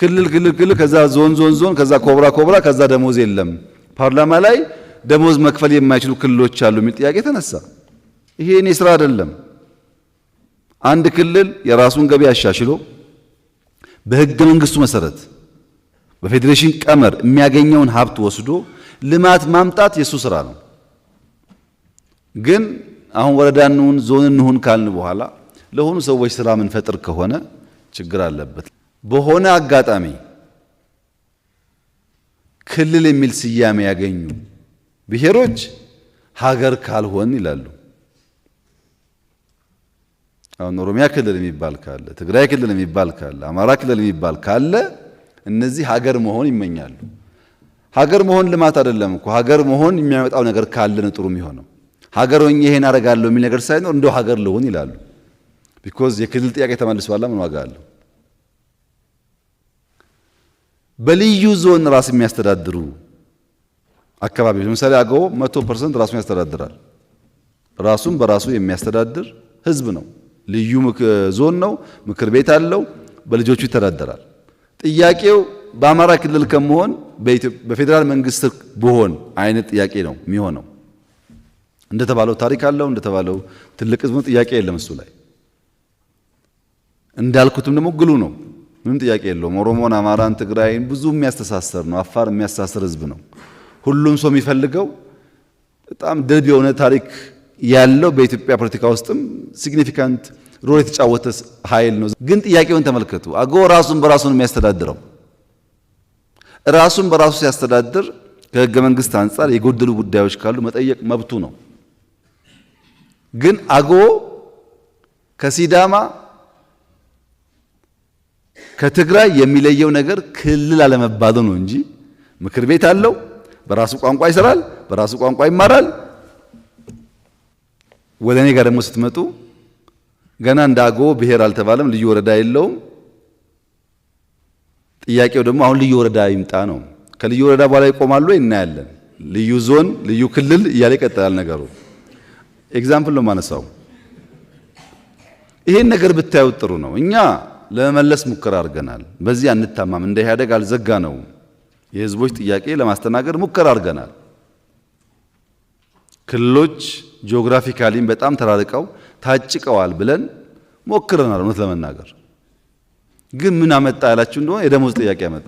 ክልል ከዛ ዞን ከዛ ኮብራ ከዛ ደሞዝ የለም ፓርላማ ላይ ደሞዝ መክፈል የማይችሉ ክልሎች አሉ የሚል ጥያቄ ተነሳ። ይሄ የኔ ስራ አይደለም። አንድ ክልል የራሱን ገቢ አሻሽሎ በህገ መንግስቱ መሰረት በፌዴሬሽን ቀመር የሚያገኘውን ሀብት ወስዶ ልማት ማምጣት የሱ ስራ ነው። ግን አሁን ወረዳኑን ዞንኑን ካልን በኋላ ለሆኑ ሰዎች ስራ ምን ፈጥር ከሆነ ችግር አለበት። በሆነ አጋጣሚ ክልል የሚል ስያሜ ያገኙ ብሔሮች ሀገር ካልሆን ይላሉ። አሁን ኦሮሚያ ክልል የሚባል ካለ፣ ትግራይ ክልል የሚባል ካለ፣ አማራ ክልል የሚባል ካለ እነዚህ ሀገር መሆን ይመኛሉ። ሀገር መሆን ልማት አይደለም እኮ። ሀገር መሆን የሚያመጣው ነገር ካለ ነው ጥሩ የሚሆነው። ሀገር ሆኜ ይሄን አደርጋለሁ የሚል ነገር ሳይኖር እንደው ሀገር ልሆን ይላሉ። ቢኮዝ የክልል ጥያቄ ተመልሷል። ምን ዋጋ አለው? በልዩ ዞን ራስ የሚያስተዳድሩ አካባቢዎች ለምሳሌ አገው 100% ራሱን ያስተዳድራል። ራሱን በራሱ የሚያስተዳድር ህዝብ ነው። ልዩ ዞን ነው፣ ምክር ቤት አለው፣ በልጆቹ ይተዳደራል። ጥያቄው በአማራ ክልል ከመሆን በፌዴራል መንግስት ብሆን አይነት ጥያቄ ነው የሚሆነው። እንደተባለው ታሪክ አለው፣ እንደተባለው ትልቅ ህዝብ ነው፣ ጥያቄ የለም እሱ ላይ። እንዳልኩትም ደግሞ ግሉ ነው፣ ምንም ጥያቄ የለውም። ኦሮሞን፣ አማራን፣ ትግራይን ብዙ የሚያስተሳሰር ነው። አፋር የሚያስተሳሰር ህዝብ ነው። ሁሉም ሰው የሚፈልገው በጣም ድርብ የሆነ ታሪክ ያለው በኢትዮጵያ ፖለቲካ ውስጥም ሲግኒፊካንት ሮል የተጫወተ ኃይል ነው። ግን ጥያቄውን ተመልከቱ። አገው ራሱን በራሱ ነው የሚያስተዳድረው። ራሱን በራሱ ሲያስተዳድር ከህገ መንግስት አንጻር የጎደሉ ጉዳዮች ካሉ መጠየቅ መብቱ ነው። ግን አገው ከሲዳማ ከትግራይ የሚለየው ነገር ክልል አለመባሉ ነው እንጂ ምክር ቤት አለው፣ በራሱ ቋንቋ ይሰራል፣ በራሱ ቋንቋ ይማራል። ወደ እኔ ጋር ደግሞ ስትመጡ ገና እንደ አገው ብሔር አልተባለም፣ ልዩ ወረዳ የለውም። ጥያቄው ደግሞ አሁን ልዩ ወረዳ ይምጣ ነው። ከልዩ ወረዳ በኋላ ይቆማሉ እናያለን። ልዩ ዞን፣ ልዩ ክልል እያለ ይቀጥላል ነገሩ። ኤግዛምፕል ነው ማነሳው። ይሄን ነገር ብታዩት ጥሩ ነው። እኛ ለመመለስ ሙከራ አድርገናል። በዚህ አንታማም። እንደ ኢህአዴግ አልዘጋ ነው። የህዝቦች ጥያቄ ለማስተናገድ ሙከራ አድርገናል። ክልሎች ጂኦግራፊካሊም በጣም ተራርቀው ታጭቀዋል ብለን ሞክረናል። እውነት ለመናገር ግን ምን አመጣ ያላችሁ እንደሆነ የደሞዝ ጥያቄ አመጣ።